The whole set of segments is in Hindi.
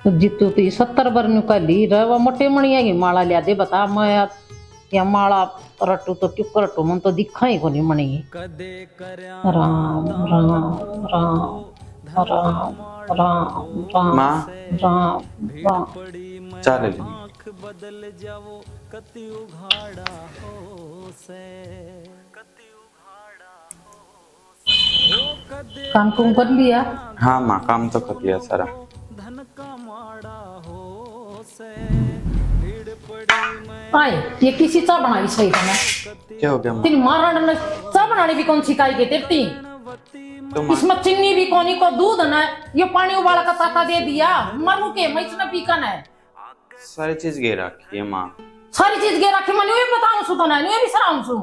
तो जितू तो 70 बरनु का ली रवा मोटे मणिया की माला लिया दे बता मैं या माला रटू तो क्यों रटू मन तो दिखा ही कोनी मणि। राम राम राम राम राम राम माँ राम राम। चाल ले बदल जाओ कति उघाड़ा हो से काम कुम कर लिया? हाँ माँ काम तो कर लिया सारा। धन का माड़ा हो से भीड़ पड़ी मैं आए ये किसी चा बनाई सही था ना? क्या हो गया माँ? तेरी मारण ने चा बनानी भी कौन सिखाई के तेरी? तो माँ इसमें चीनी भी कोनी को दूध ना ये पानी उबाल का ताका दे दिया मरु के मैं इसने पीकन है सारी चीज गे रखी है माँ। सारी चीज गे रखी मैं ये बताऊं सु तो ना ये भी सराऊं सु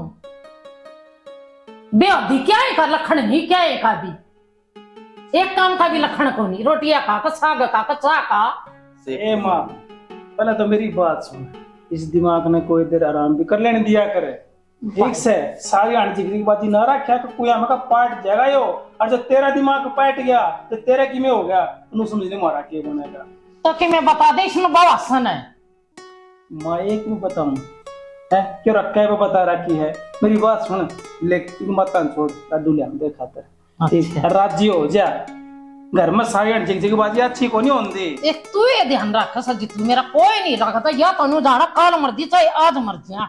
बेअदी क्या है का लखन नहीं क्या है का भी एक काम का भी लखन को नहीं रोटियां का साग का चा का। ए माँ पहले तो मेरी बात सुन, इस दिमाग ने कोई देर आराम भी कर लेने दिया करे। ठीक से सारी आंटी जिगरी की बाजी ना रखा कि कोई हमें का पाट जाएगा यो और जो तेरा दिमाग पाट गया तो तेरा की में हो गया तू समझ नहीं मारा के बनेगा तो कि मैं बता दे इसमें बवासन है। माँ एक में बताऊं है क्यों रखा है वो बता रखी है। मेरी बात सुन लेकिन मत छोड़ लड्डू ले हम देखा अच्छा। राज्य हो जा घर में सारी आंटी जिगरी की बाजी अच्छी को नहीं होती। एक तू ये ध्यान रख सजित मेरा कोई नहीं रखता या तनु जाना कल मर दी चाहे आज मर जा।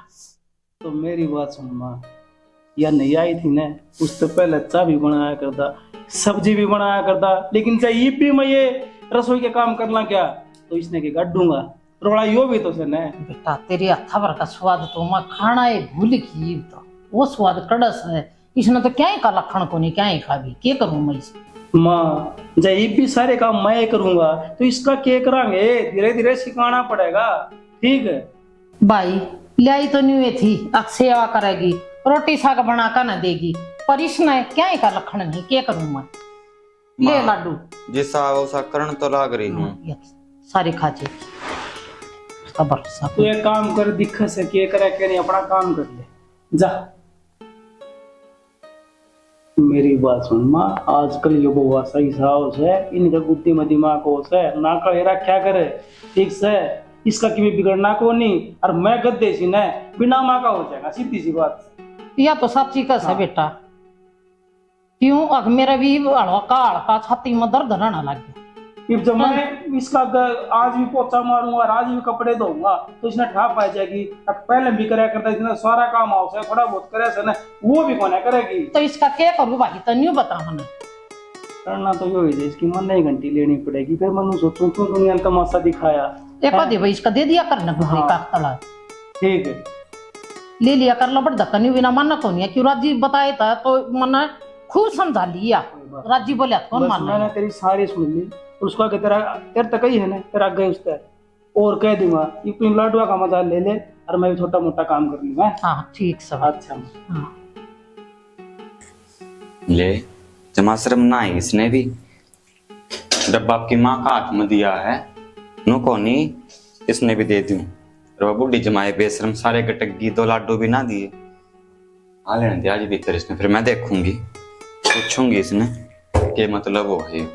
तो मेरी बात सुन माँ या नहीं आई थी ना उससे पहले चाय भी बनाया करता सब्जी भी बनाया करता लेकिन चाहे ये भी मैं ये रसोई के काम करना क्या तो इसने के गड्ढूंगा रोड़ा यो भी तो से न बेटा तेरे हथा भर का स्वाद तो मैं खाना है भूल गई तो वो स्वाद कड़स है इसने तो क्या ही का लखन को नहीं क्या ही खा भी क्या करूं मैं इसे। माँ जब ये भी सारे काम मैं करूंगा तो इसका क्या करांगे धीरे धीरे सिखाना पड़ेगा। ठीक है भाई लाई तो नहीं हुई थी अब सेवा करेगी रोटी साग बना कर न देगी पर इसने क्या ही का लखन नहीं क्या करूं मैं। ले लाडू जिसा वैसा करण तो लाग रही हूँ। ये सारे खाचे उसका भरोसा तो एक काम कर दिक्कत से क्या करे क्या नहीं अपना काम कर ले जा। मेरी बात सुन माँ आजकल जो बउआ सही साहब है इनका गुद्दी में दिमाग हो से ना कहेरा क्या करे ठीक से इसका कि बिगड़ना को नहीं और मैं गद्दे सी न बिना माँ का हो जाएगा सीधी सी बात। या तो सच्ची कस है बेटा क्यों अब मेरा भी हड़का छाती में दर्द रहना लग गया। if जब मैं इसका आज भी पोछा मारूंगा और आज भी कपड़े धोऊंगा तो इसने ठा पाई जाएगी। अब पहले भी कराया करता इसने सारा काम हाउस है थोड़ा बहुत करे से ना वो भी कौन करेगी। तो इसका क्या करूं भाई तो न्यू बता हमें करना तो यो ही इसकी मन नहीं घंटी लेनी पड़ेगी फिर मनु सोचूं क्यों दुनिया का तमाशा दिखाया। एक दे भाई इसका दे दिया करना भाई का तला ठीक है ले लिया कर लो बट धक्का नहीं बिना मानना कौन है क्यों राजी बताए था तो मन खूब समझा लिया राजी बोले कौन बस मानना मैंने तेरी सारी सुन ली और उसका कि तेरा तेरे तक ही है ना तेरा गए उस और कह दूंगा ये तुम लाडुआ का मजा ले ले और मैं भी छोटा मोटा काम कर लूंगा। हाँ ठीक सब अच्छा हाँ। ले जमा शर्म ना आई इसने भी जब बाप की माँ का हाथ में दिया है नो को नहीं इसने भी दे दूं और बुढ़ी जमाए बेशरम सारे गटक दो लाडू भी ना दिए आ लेने दे आज भीतर इसने फिर मैं देखूंगी पूछूंगी इसने के मतलब वो है।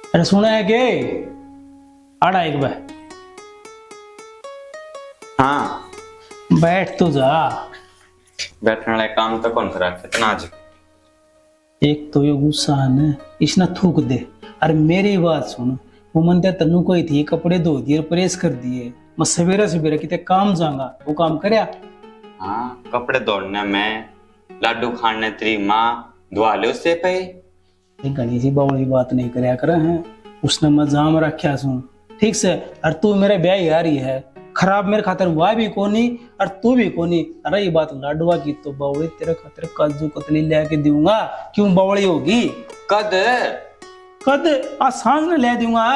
अरे सुना है के आड़ा एक बार हाँ बैठ तो जा बैठने वाले काम तो कौन करा कितना आज एक तो ये गुस्सा है ना इसने थूक दे। अरे मेरी बात सुन वो मनते तनु को ही थी कपड़े धो दिए प्रेस कर दिए मैं सवेरे सवेरे कितने काम जाऊंगा वो काम करया। हाँ कपड़े दौड़ने में लाडू खाने तेरी माँ धुआ ले उससे पे घनी सी बावली बात नहीं करया कर हैं उसने मैं जाम रखा सुन ठीक से और तू मेरे ब्याह ही आ रही है खराब मेरे खातिर हुआ भी कोनी और तू भी कोनी। अरे ये बात लाडुआ की तो बावली तेरे खातिर काजू कतली लेके दूंगा क्यों बावली होगी कद कद आज सांझ में ले दूंगा।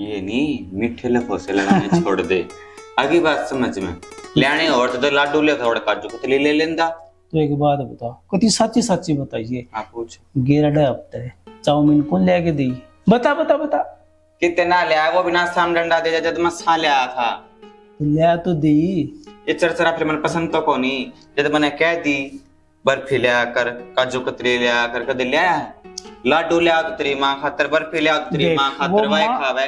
ये नहीं मीठे लफों से लगाने छोड़ दे आगे बात समझ में लेने और तो लाडू ले थोड़ा काजू कतली ले लेंदा। तो एक बात बताओ कति सच्ची सच्ची बताइए आप पूछ गेरड़ा हफ्ते चाउमीन कौन लेके दी बता बता बता कितना ले आया वो बिना साम डंडा दे जब मैं खा ले आया था ले तो दी ये चरचरा फिर मन पसंद तो कोनी जब मैंने कह दी बर्फी ले आकर काजू कतली ले आकर कदे ले आया लाडू ले आओ तो तेरी माँ खातर, बर्फी ले आओ तो तेरी देख, माँ वो खातर, वही माँ- खावे।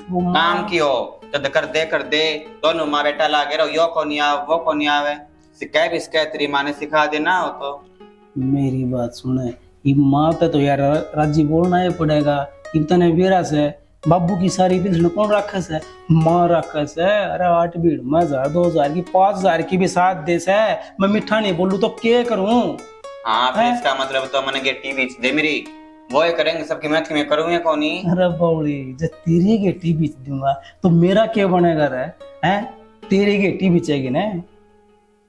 वो माँ- काम की हो तद कर दे दोनों माँ बेटा लागे रहो, यो को नहीं आवे वो को नहीं आवे, सिखाए भी सिखाए तेरी माँ ने सिखा देना हो तो। मेरी बात सुने, ये माँ पे तो यार राजी बोलना ही पड़ेगा। इतने बेरा से बाबू की सारी पेंशन कौन रखस है? माँ रखस है। अरे 8 भीड़ में 1000 2000 की 5000 की भी साथ दे से। मैं मीठा नहीं बोलूं तो क्या करूं? हाँ फिर इसका मतलब तो मैंने गेटी बेच दे मेरी, वो ही करेंगे सबकी मेहनत में करूंगा कौनी। अरे बौड़ी, जब तेरी गेटी बेच दूंगा तो मेरा क्या बनेगा रे? हैं? तेरी गेटी बेचेगी ना,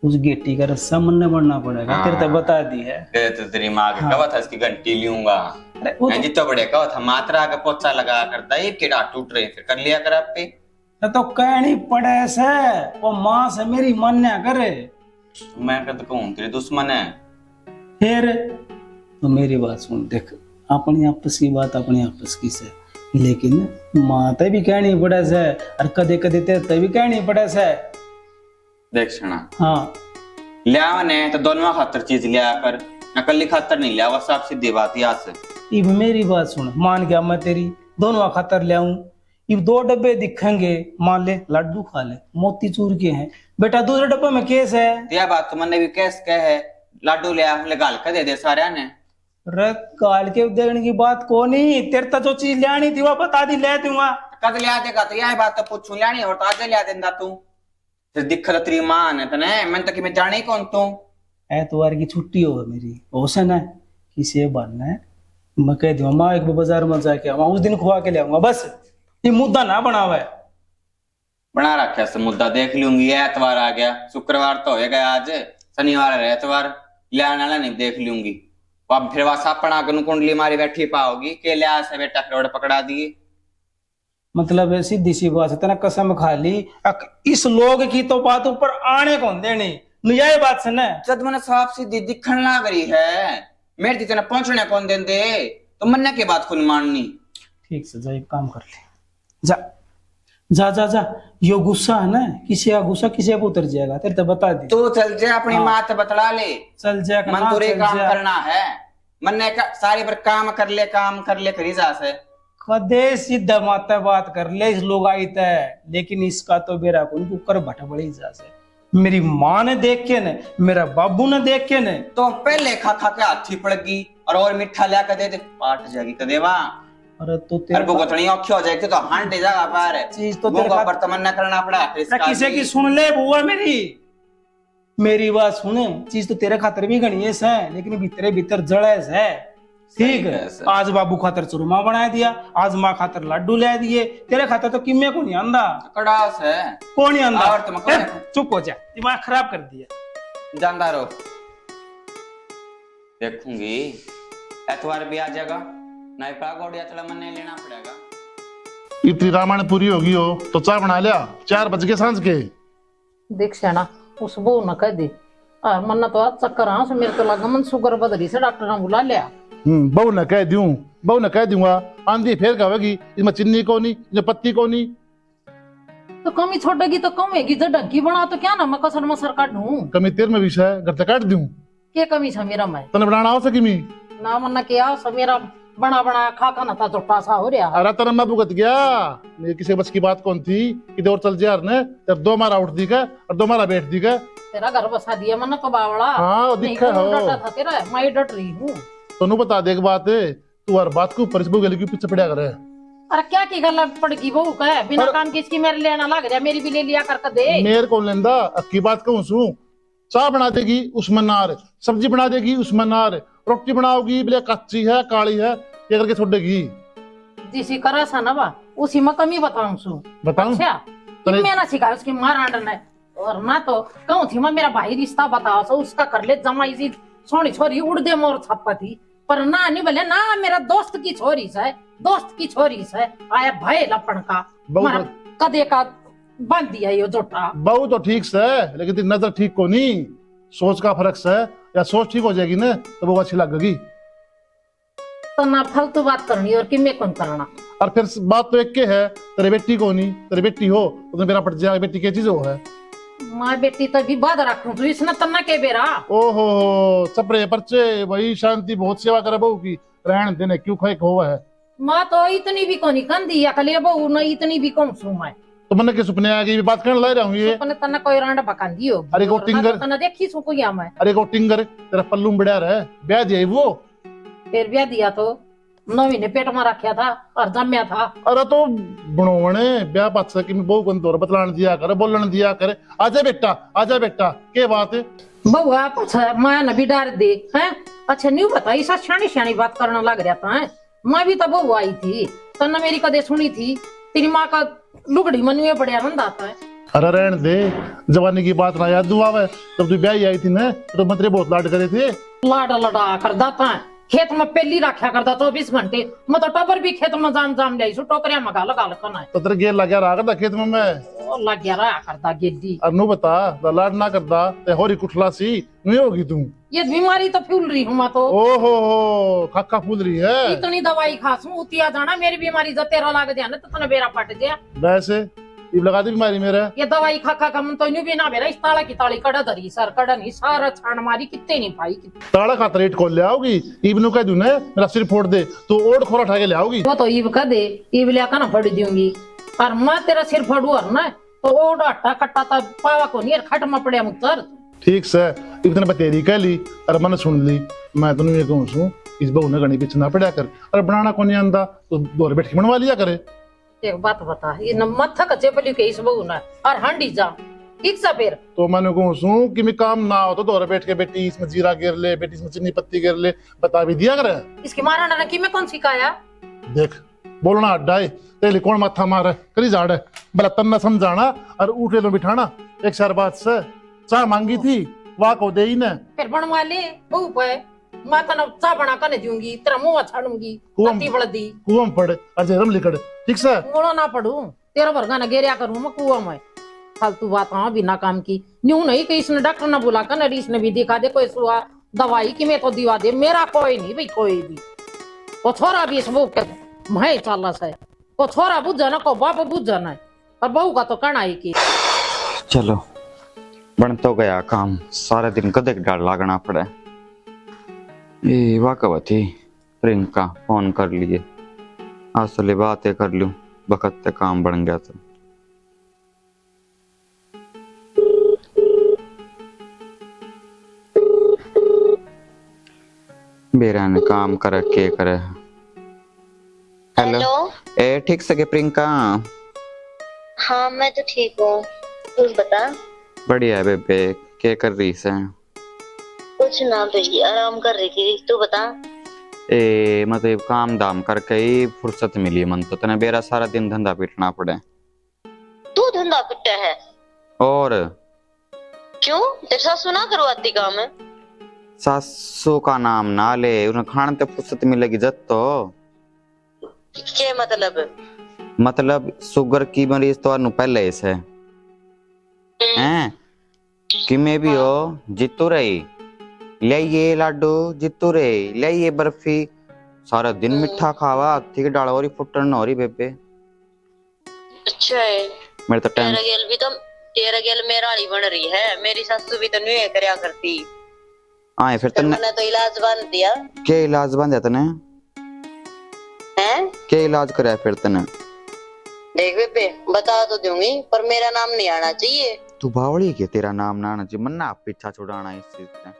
उस गेटी का रस्सा मन बनना पड़ेगा। हाँ। तेरे तो बता दी है। तो तेरी माँ के कहा था इसकी घंटी लूंगा, अरे वो मैं जितना बड़े कहा था मात्रा का पोचा लगा करता है, केड़ा टूट रहे फिर कर लिया कर आप पे। तो कहनी पड़े से वो माँ से मेरी मान्या करे। मैं कहता कहूँ तेरे दुश्मन है। फिर तो मेरी बात सुन, देख अपनी आपस की बात अपनी आपस की से, लेकिन माँ ते भी कहनी पड़े से और कदे कदे तेरे भी कहनी पड़े से। देख सुना, हाँ लिया ने तो दोनों खातर चीज लिया कर, अकली खातर नहीं लिया, वो साफ सीधी बात यहाँ से। इब मेरी बात सुन, मान गया मैं तेरी दोनों खातर ले आऊं। इब 2 डब्बे दिखेंगे, मान ले लड्डू खा ले, मोतीचूर के हैं बेटा, दूसरे डब्बे में केस है। यह बात तो मैंने भी कैस कह है, लाडू लिया हमने गाल का दे सारे ने। रे काल के देने की बात को नहीं, तेरे तो जो चीज लेनी थी वो बता दी, ले दूंगा। कद लिया देगा तो यह बात तो पूछूं लियानी और ताजे लिया देंदा तू, फिर दिक्कत तेरी मां ने तने, मैं तो कि मैं जाने कौन तू। एतवार की छुट्टी हो मेरी, हो ना किसी बनना है, मैं कह दूंगा माँ एक बाजार में जाके आऊंगा, उस दिन खुआ के ले आऊंगा। बस ये मुद्दा ना बनावा है। बना रखा से मुद्दा, देख लूंगी। एतवार आ गया, शुक्रवार तो होएगा आज, शनिवार है एतवार, लियाने वाला नहीं देख लूंगी। अब फिर वहां सापना कुंडली मारी बैठी पाओगी के लिया से बेटा रोड पकड़ा दिए। मतलब है सीधी सी बात है, तेना कसम खा ली इस लोग की तो बात ऊपर आने कौन देनी, नुजाए बात से ना। जब मैंने साफ सीधी दिखन लग रही है, मेरे जितना पहुंचने कौन देंदे, तो मन्ने की बात खुद माननी। ठीक से जा, एक काम कर ले, जा जा जा जा। यो गुस्सा है ना, किसी का गुस्सा किसी को उतर जाएगा, तेरे तो बता दी। तू चल जा अपनी हाँ। माँ से बतला ले, चल जा मन तुरे काम करना है, मन्ने का सारी पर काम कर ले करी जा से। कदे सीधा माता बात कर ले, इस लोग आई तय, लेकिन इसका तो बेरा को कुकर भट बड़ी जा से। मेरी माँ ने देख के ने, मेरा बाबू ने देख के ने, तो पहले खा खा के हाथी पड़गी और मीठा लिया कर दे दे, पाट जाएगी तो देवा। अरे तो अरे तेरे वो गोतनी औखी हो जाएगी तो हांडे जागा पार है, चीज तो वो तेरे पर तमन्ना करना पड़ा फिर इसका किसे की सुन ले बुआ मेरी बात सुने, चीज तो तेरे खातर भी गणेश है, लेकिन भीतरे भीतर जड़ेस है। ठीक है, आज बाबू खातर चूरमा बना दिया, आज माँ खातर लड्डू ले दिए, तेरे खातर तो किम्मे को नहीं आंदा, कड़ास है कौन नहीं आंदा। और तुम कौन? चुप हो जा, दिमाग खराब कर दिया। जानदार हो, देखूंगी एतवार भी आ जाएगा, नहीं पड़ा गौड़िया चला मन नहीं लेना पड़ेगा। इतनी रामायण पूरी होगी हो तो चाय बना लिया, 4 बज के सांझ के। देख सेना उस बहू न कह दे, मन्ना तो आज चक्कर आ, मेरे तो लगा मन शुगर बदली से डॉक्टर ने बुला लिया। बहू न कह दूंगा, आंधी फेर कहेगी इसमें चीनी को नहीं, इसमें पत्ती को नहीं। तो कमी छोड़ेगी तो कमेगी, जो डग्गी बना तो क्या ना मैं कसर मसर काटूं। कमी तेर में विषय घर तक काट दूं, के कमी छा मेरा मैं तने बनाना हो सकी मी ना मन्ना क्या सब मेरा बना बना खा खा ना था चोटा सा हो रहा। अरे तेरा मैं भुगत गया, मेरे किसी बस की बात कौन थी कि और चल जा ने, जब 2 मारा उठ दी का और 2 मारा बैठ दी का। तेरा घर बसा दिया मन्ना तो बावड़ा। हाँ दिखा हो, डटा था तेरा, मैं डट रही हूँ। तनु बता दे एक बात है, तू हर बात को ऊपर से गली के पीछे पड़ा करे। अरे क्या की गल पड़गी बहू का, बिना काम की इसकी मेरे लेना लग जाए, मेरी भी ले लिया कर दे। मेरे को लेंदा अक्की बात कहूं सू, चाय बना देगी उसमें नार, सब्जी बना देगी उसमें नार, रोटी बनाओगी बोले कच्ची है काली है, ये करके छोड़ेगी। जिसी करा सा ना बा उसी में कमी बताऊं सू। बताऊं? अच्छा मैं ना सिखाया उसकी मार आंडन है, और ना तो कहूं थी मैं मेरा भाई रिश्ता बताओ सो उसका कर ले जमाई सी सोनी छोरी उड़ दे मोर छप्पा थी, पर ना नहीं बोले ना मेरा दोस्त की छोरी से, दोस्त की छोरी से आया भय लपन का मारा कदे का बांध दिया ये जोटा। बहु तो ठीक से, लेकिन तेरी नजर ठीक को नहीं, सोच का फर्क से, या सोच ठीक हो जाएगी ना तो वो अच्छी लगेगी। तो ना फालतू बात करनी और किमे कौन करना। और फिर बात तो एक के है, तेरे बेटी को नहीं, तेरी बेटी हो तो मेरा पट जाएगा, बेटी क्या चीज हो है। माँ बेटी तो भी बाद रखूं तू इसने तना के बेरा ओहो सपरे परचे वही शांति बहुत सेवा करे बहू की रहन देने क्यों खाए खोवा है। माँ तो इतनी भी कोनी कंदी अकले बहू न इतनी भी कम सु मैं तो मैंने के सपने आ गई बात करने ला रहा हूँ ये। सुपने तना कोई रांड बकांदी हो अरे को टिंगर तना देखी सु कोई मैं अरे को टिंगर तेरा पल्लू बढ़िया रहे ब्याह दिया वो। फिर ब्याह दिया तो 9 महीने पेट में रखा था और जम्या था। अरे तो बनोने ब्याह पात से कि मैं बहू को दौर बतलान दिया करे बोलन दिया करे आजा बेटा के बात है। बहू आप माँ ने भी डर दे हैं अच्छा न्यू बताई सा शानी शानी बात करने लग रहा था माँ भी तो बहू आई थी तन्ने मेरी कदे सुनी थी तेरी माँ का लुगड़ी मनुए बढ़िया रंधा था। अरे रहन दे जवानी की बात ना याद आवे जब तू ब्याह आई थी ना तो मंत्री बहुत लाड करे थे। लाड लड़ा करदा था खेत में पहली रखा करता 24 घंटे मैं तो टबर भी खेत में जाम ले सु टोकरिया में गाल करना तो तेरे गेर लग रहा करता खेत में मैं ओ लग रहा करता गेडी और नु बता लाड ना करता ते होरी कुठला सी नहीं होगी तू। ये बीमारी तो फूल रही हूँ मैं तो ओहो खाका फूल रही है इतनी दवाई खासूं उतिया जाना मेरी बीमारी जब तेरा लग जाए ना तो तना बेरा पट गया वैसे ये लगा दी बीमारी मेरे ये दवाई खा खा का मन तो न्यू भी ना बेरा इस ताला की ताली कड़ा धरी सर कड़ा नहीं सारा छान मारी कितने नहीं पाई ताड़ा खाता रेट खोल ले आओगी इबनु कह दूं ना मेरा सिर फोड़ दे तो ओढ़ खोरा उठा के ले आओगी। वो तो ईब कह दे ईब लिया का ना फड़ दूंगी और मैं तेरा सिर फड़ू और ना तो ओढ़ अट्टा कट्टा था पावा को नहीं खट में पड़े मुक्तर ठीक से इतने बतेरी कह ली और मैंने सुन ली मैं तो ये कहूँ सू इस बहू ने गणी पीछे ना पड़ा कर और बनाना को नहीं आंदा तो दौर बैठ के बनवा लिया करे। एक बात बता ये न मत्था कच्चे पली के इस बहू ना और हांडी जा ठीक सा फिर तो मैंने कहूँ सू कि मैं काम ना हो तो दौर बैठ के बेटी इसमें जीरा गिर ले बेटी इसमें चीनी पत्ती गिर ले बता भी दिया करे। इसकी मारा ना की मैं कौन सिखाया देख बोलना अड्डा है तेरे कौन माथा मारे करी जाड़ भला तन्ना समझाना और उठे लो बिठाना एक चार बात से चाह मांगी थी वाह को दे ही ना फिर बनवा ले बहू पे मैं तना चाह बना कर दूंगी तेरा मुंह छाड़ूंगी पत्ती बड़दी कुआं में पड़े और जहरम लिकड़ ठीक से मोड़ो ना पड़ू तेरा भरगा ना गेरिया करूं मैं कुआं में फालतू बात हाँ बिना काम की न्यू नहीं कि इसने डॉक्टर ना बुला कर नरी इसने भी दिखा दे कोई सुआ दवाई की मैं तो दिवा दे मेरा कोई नहीं भाई कोई भी वो छोरा भी इस बहू के मैं चाला से वो छोरा बुझ जाना को बाप बुझ जाना है और बहू का तो कहना ही की चलो बन तो गया काम सारे दिन कदे डर लागना पड़े। ये वाकवा थी प्रियंका फोन कर लिए असली बातें कर लूं बखत ते काम बन गया था। बेरा ने काम करे के करे। हेलो ए ठीक से के प्रियंका। हाँ मैं तो ठीक हूँ तू बता। बढ़िया है बेबे क्या कर रही है? कुछ ना भाई आराम कर रही थी तू बता। ए मतलब काम दाम करके ही फुर्सत मिली मन तो तने बेरा सारा दिन धंधा पीटना पड़े। तू धंधा पिटा है और क्यों तेरे सासू ना करवाती काम है? सासू का नाम ना ले उन्हें खाने ते फुर्सत मिलेगी जब तो। क्या मतलब शुगर की मरीज तो अनु पहले से हैं कि मैं भी हो जितू रही ले ये लाडू जितू रे ले ये बर्फी सारा दिन मिठा खावा ठीक डाल और फुटन हो रही बेबे। अच्छा है मेरे तो टाइम तेरा गेल मेरा वाली बन रही है मेरी सासू भी तो नहीं करया करती। आए फिर तने मैंने तो इलाज बांध दिया। क्या इलाज बांधा तने? हैं क्या इलाज कराया फिर तने? देख बेबे बता तो दूंगी पर मेरा नाम नहीं आना चाहिए। तू बावड़ी के तेरा नाम ना आना चाहिए मन्ना पीछा छुड़ाना इस चीज से।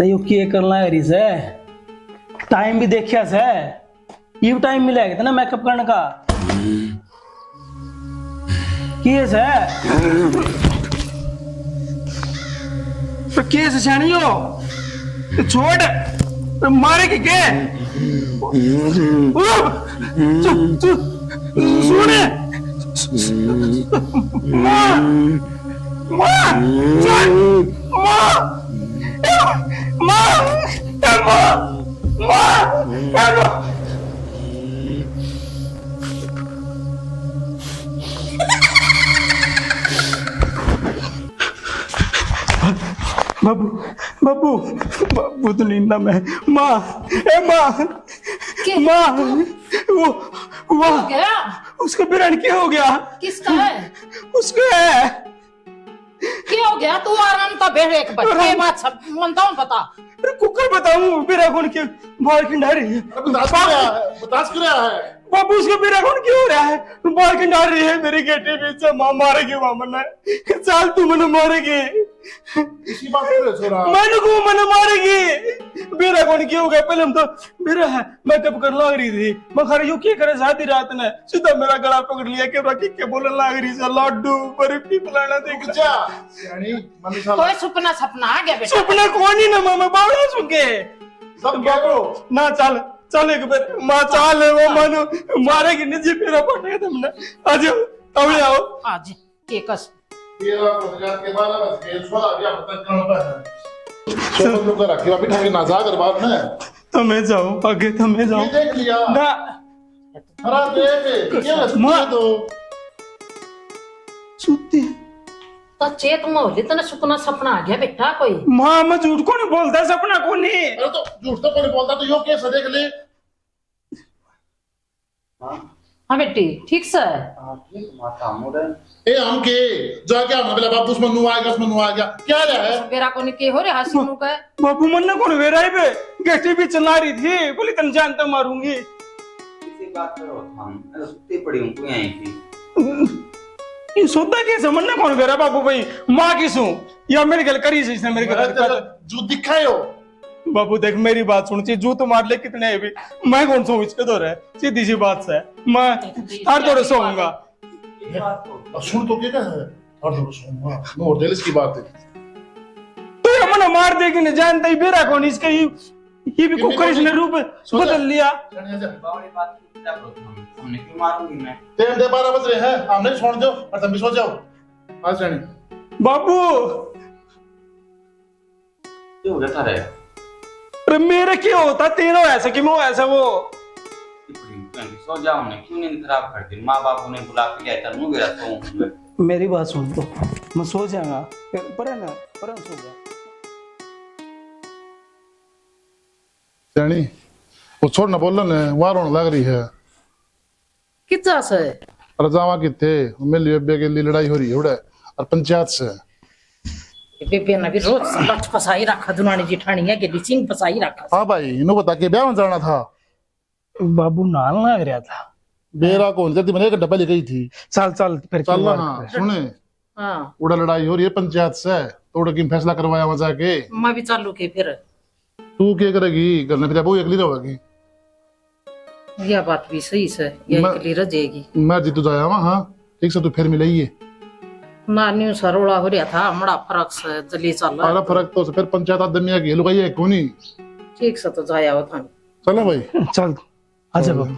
अरे यो किए करना है री से टाइम भी देखिया से ये टाइम मिलेगा इतना मेकअप करने का किए से किए से छानियो छोड़ मारे के चुप चुप सुने माँ माँ बाबू बाबू बाबू तो नींदा में माँ ए माँ माँ वो क्या उसका बिरन क्या हो गया किसका है उसका है क्या हो गया तू आराम का बैठ एक बार बात सब मनता हूँ पता अरे कुकर बताऊं मेरा कौन के बाल खिंडा रही है बतास क्या है बाबू उसका मेरा कौन क्यों हो रहा है बाल खिंडा रही है मेरे गेटे बीच से माँ मारेगी मामना चाल तू मैंने मारेगी इसी बात पे छोरा मैंने को मैंने मारेगी मेरा कौन क्यों हो गया पहले हम तो मेरा है मेकअप कर लग रही थी मैं खरे यू क्या करे साथी रात ने सीधा मेरा गला पकड़ लिया के बोलने लग रही से लड्डू बर्फी फलाना देख जा यानी मम्मी साहब कोई सपना सपना आ गया बेटा सपना कौन ही ना मामा बावड़ा सुके सब बाबू ना चल चल एक बार माँ चाल वो मानो मारेगी निजी मेरा पटेगा तुमने आज अब आओ आज केकस ये रोजगार के बारे में खेल छोड़ा गया तक करना है छोटा लोग रखे अभी ठाके ना जा कर बात में तुम्हें जाओ आगे तुम्हें जाओ ये देख लिया ना हरा देख ये माँ तो सुती तो चेत मोहली तने सपना सपना आ गया बेटा कोई माँ मैं झूठ को नहीं बोलता सपना को नहीं अरे तो झूठ तो कोई बोलता तो यो कैसे देख ले हाँ बेटी ठीक से ए हम के जाके हम बोला बाबू उसमें नु आ गया क्या है मेरा को नहीं के हो रे हंसी मुंह का बाबू मन ने कौन वेराई पे गेटी भी चला रही थी बोली तन जानता मारूंगी किसी बात करो हम सुत्ती पड़ी हूं तू यहीं थी ये सोदा कैसे मन ने कौन वेरा बाबू भाई माँ की सू या मेरे गल करी से इसने मेरे गल जो दिखायो बाबू देख मेरी बात सुन ची जू तुम्हारे लिए कितने है भी मैं कौन सो इसके दो रहे सीधी सी बात से मैं हर दौड़े सोऊंगा अब सुन तो क्या है और तो सुनूंगा मैं और दिल की बात है तो ये मन मार देगी न जानता ही बेरा कौन इसका ये भी कुकर इसने रूप बदल लिया बावड़ी बात क्या करो हमने क्यों मारूंगी मैं तेरे 12 बज रहे हैं हमने छोड़ दो और तुम भी सो जाओ आ जानी बाबू क्यों हो गया था रे अरे मेरे क्या होता तेरा ऐसा कि मैं ऐसा वो सो जाओ ने क्यों नींद खराब कर दी माँ बापू ने बुला के गया था मेरा तो मेरी बात सुन तो मैं सो जाऊंगा पर ना पर सो जा जानी वो छोड़ ना बोल ने वार होने लग रही है कितना से अरे जावा किथे मिल बेबे के लिए लड़ाई हो रही है उड़े और पंचायत से बेबे ने भी रोज लठ फसाई रखा दुनानी जिठानी है के सिंह फसाई रखा हां भाई इन्हों बता के ब्याह में जाना था बाबू नाल लग रहा था बेरा कौन जल्दी मैंने एक डब्बा ले गई थी चल चल फिर चल हाँ सुने हाँ उड़ा लड़ाई हो रही है पंचायत से तो उड़ा की फैसला करवाया वहां जाके मैं भी चालू के फिर तू क्या करेगी घर में फिर वो अगली रहेगी यह बात भी सही से यही मैं- के लिए रह जाएगी मैं जीतू जाया वहां हाँ ठीक से तू फिर मिलाइए नानी सरोड़ा हो रहा था बड़ा फर्क से जली चल सारा फर्क तो फिर पंचायत आदमी आ गई लुगाई है कोनी ठीक से तो जाया हो था चलो भाई चल आजा बाबू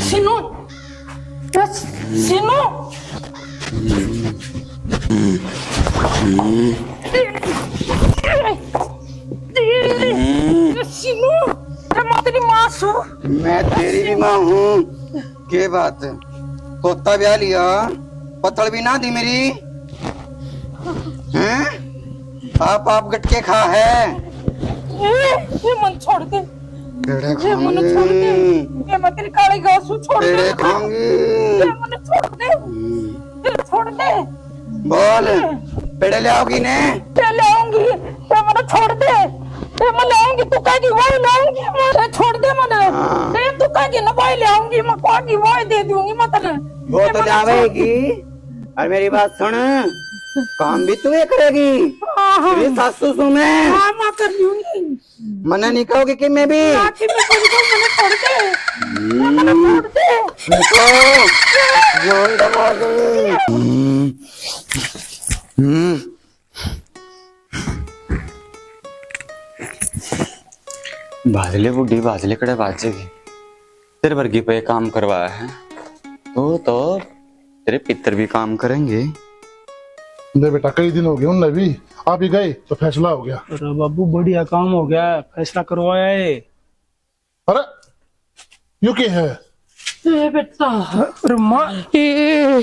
सिनो सिनो सिनो मैं तेरी माँ सू मैं तेरी भी माँ हूँ के बात तोता ब्याह लिया पत्थर भी ना दी मेरी हैं आप गटके खा है ये मन छोड़ दे पेड़े ये मन छोड़ दे ये मैं तेरी काली घासू छोड़ दे पेड़े खाऊंगी ये मन छोड़ दे ये छोड़ दे बोल पेड़े ले आओगी ने ले आऊंगी ये मन छोड़ दे मैं लाऊंगी, तू कहेगी वही लाऊंगी, मैं छोड़ दे मने। नहीं तू कहेगी ना वही ले आऊंगी, मैं कहेगी वही दे दूंगी मैं तने। वो तो जावेगी। और मेरी बात सुन, काम भी तू ही करेगी। तेरी सासू सु मैं हाँ मैं कर लूंगी। मना नहीं कहोगी कि मैं भी आखिर में कोई को मैंने छोड़ दे, मैंने छोड़ दे। निको जोर दबा दे। बाजले बुढ़ी बाजले कड़े बाजेगी, तेरे वर्गी पे काम करवाया है तो तेरे पितर भी काम करेंगे। ले बेटा कई दिन हो गए उनने भी, आप ही गए तो फैसला हो गया। अरे बाबू बढ़िया काम हो गया, फैसला करवाया है। अरे यू क्या है? ए बेटा अरे माँ क्यों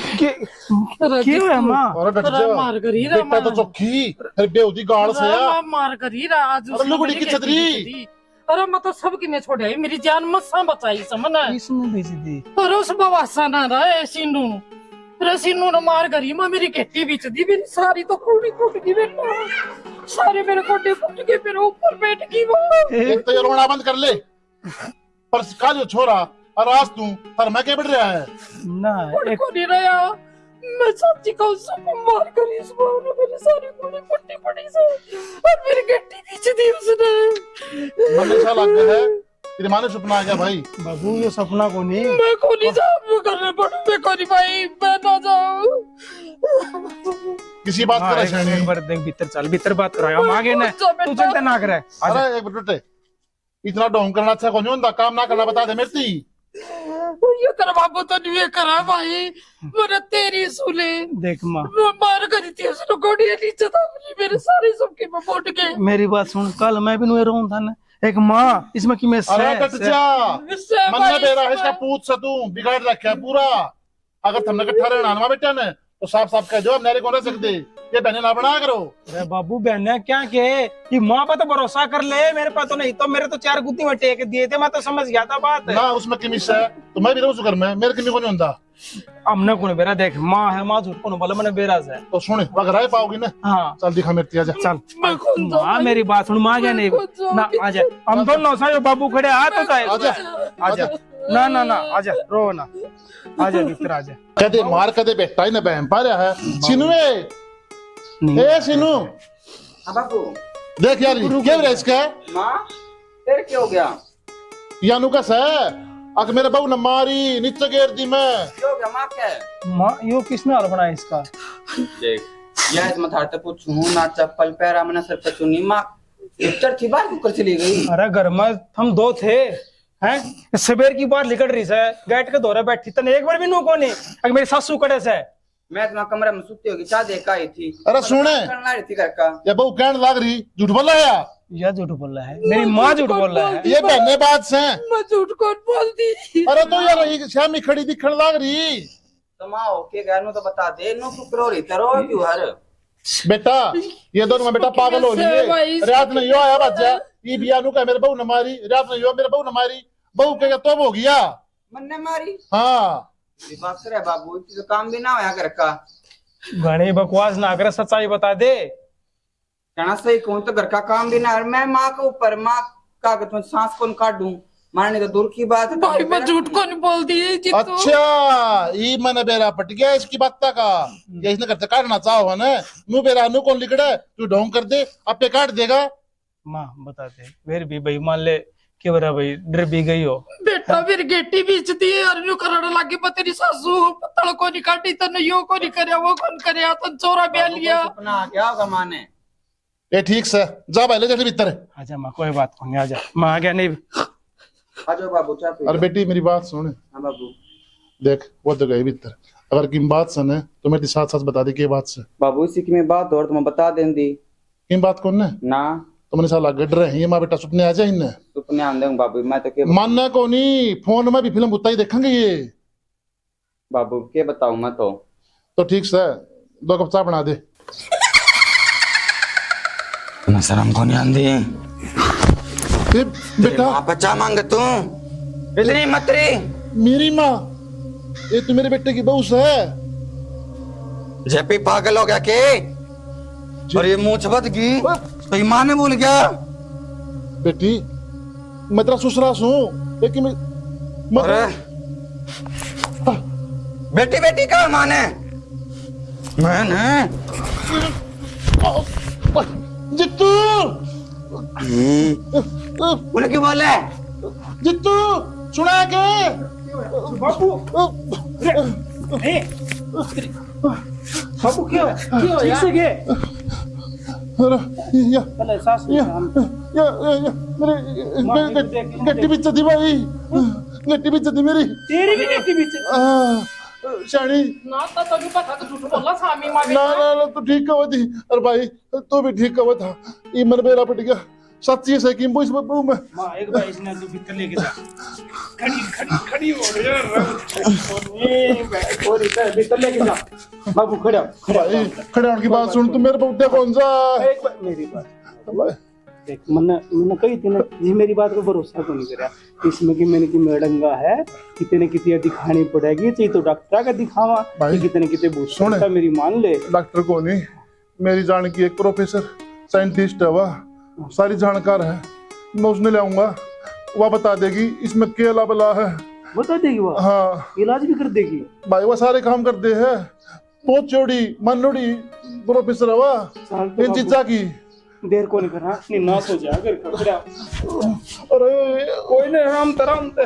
है माँ? अरे डट जा मार करी रा बेटा तो चौकी, अरे बेउदी गाड़ से या। मार करी रा आज। अरे लुगड़ी की छतरी। अरे मैं तो सबकी में छोड़े, मेरी जान मसा बचाई समझना। इसने भेजी थी। अरे उस बवासा ना रहा सीनू, अरे सीनू ने मार करी, मैं मेरी खेती बीच दी, मेरी सारी तो खूनी टूट गई बेटा, सारे मेरे कोटे फूट गए, मेरे ऊपर बैठ गई वो। एक तो ये रोना बंद कर ले, पर का जो छोरा और आज तू पर मैं क्या बढ़ रहा है ना एक को नहीं रहा, मैं सच्ची कहूं सब मार करी इस बार ने, मेरी सारी खूनी पट्टी पड़ी से और मेरी खेती बीच दी उसने। मन ऐसा लग गया है तेरे माने सपना आ गया भाई। बाबू ये सपना को नहीं, मैं को नहीं जाऊं करने पड़ू, मैं को नहीं भाई, मैं ना जाऊं। किसी बात का रशा नहीं। एक बार देख भीतर चल, भीतर बात कराया हम आगे ना, तू चिंता ना करे। आजा। अरे एक मिनट, इतना ढोंग करना अच्छा को नहीं होता, काम ना करना बता दे मेरी। ये कर बाबू तो नहीं करा भाई, मेरे तेरी सुले देख माँ, मैं मार करी थी उसने, गोड़ियां नीचे था मेरे सारे सबके में फूट गए। मेरी बात सुन, कल मैं भी नुए रहूं था ना, एक माँ इसमें कि मैं अरे कट जा, इससे मन भाई, बेरा है इसका पूछ सा तू बिगाड़ रखा है पूरा। अगर तुमने इकट्ठा रहना ना बेटा ने तो साफ साफ कह दो, अब मेरे को रह सकते, ये बहने ना बना करो। अरे बाबू बहने क्या के, ये माँ पे तो भरोसा कर ले, मेरे पे तो नहीं, तो मेरे तो 4 गुत्ती में टेक दिए थे, मैं तो समझ गया था बात। ना उसमें किमिस है तो मैं भी रहूं घर में, मेरे किमी को नहीं होता। हमने कौन बेरा, देख माँ है, माँ झूठ को बोला मैंने बेरा से। तो सुन वगैरह पाओगी ना, हाँ चल दिखा मेरे आजा। चल मैं खुद जाऊं माँ मेरी बात सुन, माँ क्या नहीं ना, आजा हम दोनों सारे बाबू खड़े हाथ तो जाए, आजा आजा ना ना ना, आजा रो ना, आजा भीतर आजा। कदे मार कदे बेटा ही ना बहन पा रहा है। सिनू नहीं ए सिनू हाँ बाबू। देख यार क्या हो रहा है इसका, माँ तेरे क्या हो गया? यानू का है अगर मेरे बहू ने मारी नीचे गिर दी मैं। क्या हो गया माँ? क्या है? माँ यो किसने हाल बनाया इसका? देख यह मैं थार ते पूछूं ना, चप्पल पैरा मैंने सर पे चुनी, माँ इतर थी बाहर कुकर चली गई। अरे घर में हम 2 थे हैं, सवेर की बात निकल रही है, गेट के दौरे बैठी तने एक बार भी नो कोनी, अगर मेरी सासू कड़े से मैं तुम्हारे कमरे में सुती होगी, चाह देखा आई थी। अरे सुने करना रही थी घर का। ये बहू कहने लग रही झूठ बोल रहा है, यह झूठ बोल रहा है, मेरी माँ झूठ बोल रहा है। ये बहने बात से। मैं झूठ कौन बोलती। अरे तो यार ये श्यामी खड़ी दिखने लग रही। तो माँ के घर नु तो बता दे, नो कुकरो रही तेरो क्यों हर बेटा ये दोनों में बेटा पागल हो लिए, रात में यो आया बच्चा ये बियानू का मेरे बहू ने मारी, रात में यो मेरे बहू ने मारी, बहू कहेगा तो हो गया। मन ने मारी हाँ ये बात करे बाबू, इतनी तो काम भी ना होया घर का। घनी बकवास ना कर, सच्चाई बता दे। कहना सही कौन तो घर का काम भी ना, और मैं माँ के ऊपर, माँ कागज में सांस कौन काटूं, मारने तो दूर की बात है। भाई मैं झूठ कौन बोलती है जी, तो अच्छा ई मन बेरा पट गया इसकी बात का, ये इसने घर से काटना चाहो है ना, नू बेरा नू कौन लिखड़ा तू ढोंग कर दे आपे काट देगा। माँ बता दे, फिर भी भाई मान ले कि बरा भाई डर भी गई हो। बेटा मेरी गेटी बीच दी और न्यू करने लगी, पर तेरी सासू पत्तल को नहीं काटी, तन यो को नहीं करया, वो कौन करया, तन चोरा ब्याह लिया। सपना आ गया होगा माँ ने। ये ठीक से जा भाई ले जा भीतर। आजा माँ कोई बात नहीं, आजा माँ आ गया नहीं। आ जाओ बाबू चाह पी। अरे बेटी मेरी बात सुन, हाँ बाबू। देख वो तो गई भीतर, अगर किम बात सुने तो मेरी साथ साथ बता दे की बात से। बाबू इसी की मैं बात और तुम्हें बता दें दी किम बात कौन ने ना, तो मैंने साला गड रहे माँ बेटा सपने आ जाए इन्हें सुपने आंदे हूँ बाबू, मैं तो के मानना को नहीं, फोन में भी फिल्म उतना ही देखेंगे ये। बाबू के बताऊं मैं तो ठीक से 2 कप चाय बना दे। तुम्हें शर्म को नहीं आंदी? ए, बेटा माँ बच्चा मांगे तू इतनी मतरी। मेरी माँ ये तो मेरे बेटे की बहू से है। जेपी पागल हो गया के, और ये मुंह छबत गई तो ये माँ ने बोल गया। बेटी मैं तेरा ससुरा हूँ लेकिन अरे बेटी बेटी का माने मैंने जित्तू बोले क्यों बोले जित्तू सुना के बापू बापू क्यों क्यों ठीक से के अरे या पहले सांस ले या मेरे गट्टी भी चदी भाई गट्टी भी चदी मेरी तेरी भी गट्टी बीच शानी ना तो तभी पता तो झूठ बोला सामी माँ ना तू ठीक कहो थी अरे भाई तू भी ठीक कहो था ये मन मेरा पट गया सच्ची से किम बुझ बबू मैं मां एक बार इसने तू भीतर लेके जा खड़ी खड़ी खड़ी हो रे ये मैं और इधर भीतर लेके जा बाबू खड़ा भाई खड़े होने की बात सुन तू मेरे बुड्ढे कौन सा एक बार मेरी बात देख मैंने कही थी ना जी मेरी बात को भरोसा तो नहीं करा इसमें कि मैंने की मेडंगा है कितने कितने दिखानी पड़ेगी चाहिए तो डॉक्टर का दिखावा भाई, कितने कितने सुन। बूझता मेरी मान ले डॉक्टर को नहीं मेरी जान की एक प्रोफेसर साइंटिस्ट है वह सारी जानकार है मैं उसने ले आऊंगा वह बता देगी इसमें क्या लाभला है बता देगी वो हाँ इलाज भी कर देगी भाई वह सारे काम करते हैं बहुत चौड़ी मनोड़ी प्रोफेसर है वह साल तो इन चीजा की देर को नहीं करना नहीं नाश हो जा अगर खड़ा अरे कोई नहीं हम तराम ते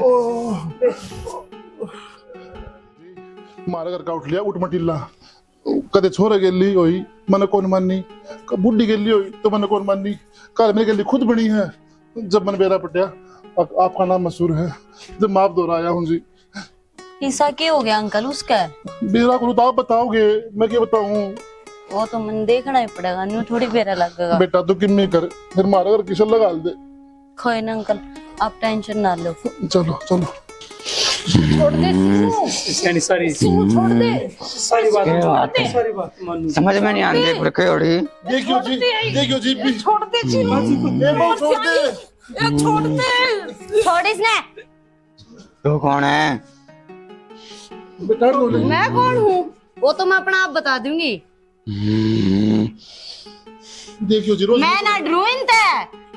मारा घर का उठ लिया उठ मटिल्ला कदे छोरे गेली होई मन कौन माननी बुढ़ी गेली होई तो मन कौन माननी कल मेरे गेली खुद बनी है जब मन बेरा पटिया आपका नाम मशहूर है जब मैं आप दोहराया हूँ जी ऐसा क्या हो गया अंकल उसका बेरा को तो आप बताओगे मैं क्या बताऊं वो तो मन देखना ही पड़ेगा न्यू थोड़ी बेरा लगेगा बेटा तू किन्नी कर फिर मारा घर किशन लगा दे कोई ना अंकल आप टेंशन ना लो चलो चलो छोड़ दे यानी सारी छोड़ दे सारी बात मान समझ में नहीं आती पर कोड़ी देखियो जी भी छोड़ दे ए बहु छोड़ दे छोड़ दे छोड़ इसने तो कौन है बेटा बोले मैं कौन हूँ वो तो मैं अपना आप बता दूंगी देखियो जी रोज मैं ना ड्रोइन ते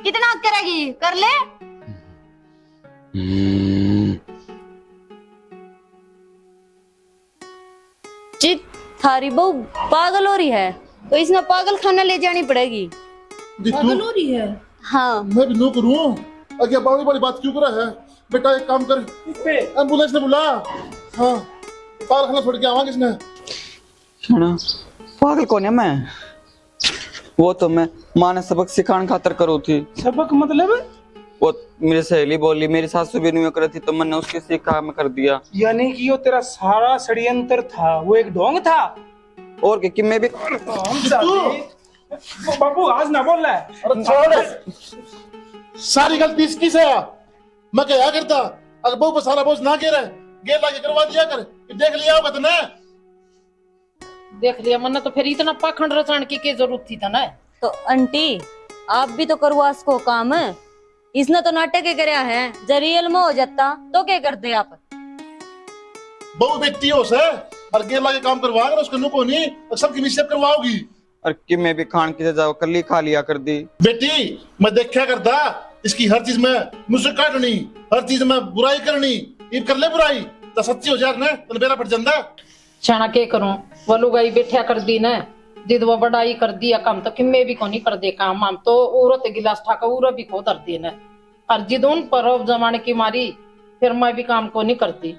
कितना करेगी कर ले चित थारी बहू पागल हो रही है तो इसने पागल खाना ले जानी पड़ेगी पागल हो रही है हाँ मैं भी नो करूं अगर बड़ी बड़ी बात क्यों कर रहा है बेटा एक काम कर एम्बुलेंस ने बुला हाँ पागल खाना छोड़ के आवा किसने सुना पागल कौन है मैं वो तो मैं माँ ने सबक सिखाने खातर करो थी सबक मतलब वो मेरी सहेली बोली मेरी सासू भी नहीं कर थी तो मैंने उसके सीखा मैं कर दिया यानी कि वो तेरा सारा षड्यंत्र था वो एक ढोंग था और कि मैं भी बाबू आज ना बोल रहा है अरे छोड़ सारी गलती इसकी से मैं क्या करता अगर बहु सारा बोझ ना गिरे गेर लाके करवा दिया कर देख लिया होगा तो ना देख लिया मन तो फिर इतना पाखंड रचन की जरूरत थी था ना तो आंटी आप भी तो करवा इसको काम इसने तो नाटक करया है जब रियल में हो जाता तो क्या करते आप बहु बेटी हो से और गेर लाके काम करवा कर उसको नुको नहीं और सबकी मिस्टेक करवाओगी और कि मैं भी खान की जाओ कल ही खा लिया कर दी बेटी मैं देखा करता इसकी हर चीज में मुझसे काटनी हर चीज में बुराई करनी ये कर ले बुराई तो सच्ची हो जाए ना तो मेरा फट जाता छाना के करूं वो लुगाई बैठा कर दी ना जिद वो बड़ाई कर दिया काम तो किम्मे भी को नहीं कर दे काम हम तो औरत गिलास ठाका उरा भी को दर देना और जिद उन पर जमाने की मारी फिर मैं भी काम को नहीं करती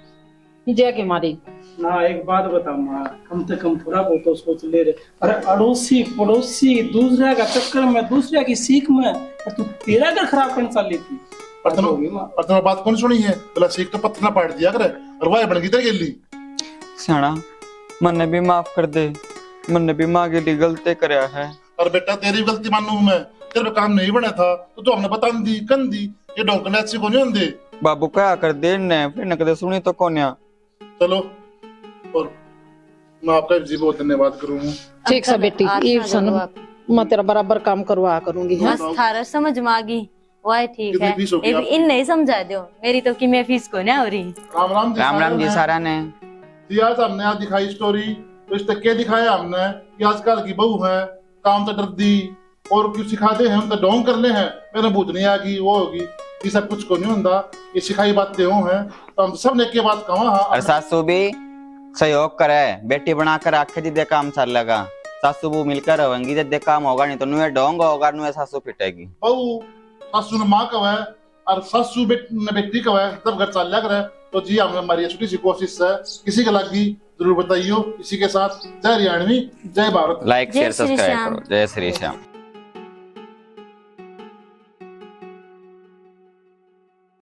जय की मारी ना एक बात बता माँ कम से कम थोड़ा बहुत तो सोच ले रहे अरे अड़ोसी पड़ोसी दूसरे का चक्कर में दूसरे की सीख में तू तेरा घर खराब करने चल लेती और बात कौन सुनी है बोला सीख तो पत्थर ना पाट दिया करे और वाह बन गई तेरे गेली सियाना मन्ने भी माफ कर दे मन्ने भी माँ के लिए गलती करया है और बेटा तेरी गलती मानू मैं तेरे पे काम नहीं बना था तो हमने बता दी कन दी ये डॉक्टर अच्छी को नहीं होंगे बाबू क्या कर दे ने फिर न कदे सुनी तो कौन चलो और मैं आपका जी बहुत धन्यवाद करूंगा ठीक है बेटी ये सन मैं तेरा बराबर काम करवा करूंगी बस थारा समझ में आ गई वही ठीक कितनी है फीस होगी ये भी इन नहीं समझा दो मेरी तो कि मैं फीस को ना हो रही राम जी सारा ने आज हमने आज दिखाई स्टोरी तो इस तक क्या दिखाया हमने कि आजकल की बहू है काम तो डरती और क्यों सिखा दे हम तो डोंग कर ले हैं मेरे बूझ नहीं आगी वो होगी ये सब कुछ को नहीं होता ये सिखाई बातें हो हैं तो हम सब ने के बात कहा और सासू भी सहयोग करे बेटी बनाकर आखे जी दे काम चल लगा सासू बू मिलकर रहेंगी जब दे काम होगा नहीं तो नुए डोंग होगा नुए सासू पिटेगी बहू सासू ने माँ कवा है और सासू ने बेटी कवा है तब घर चल लग रहा है तो जी हमने हमारी छोटी सी कोशिश है किसी के लगी जरूर बताइयो इसी के साथ जय हरियाणवी जय भारत। लाइक शेयर सब्सक्राइब करो। जय श्री श्याम।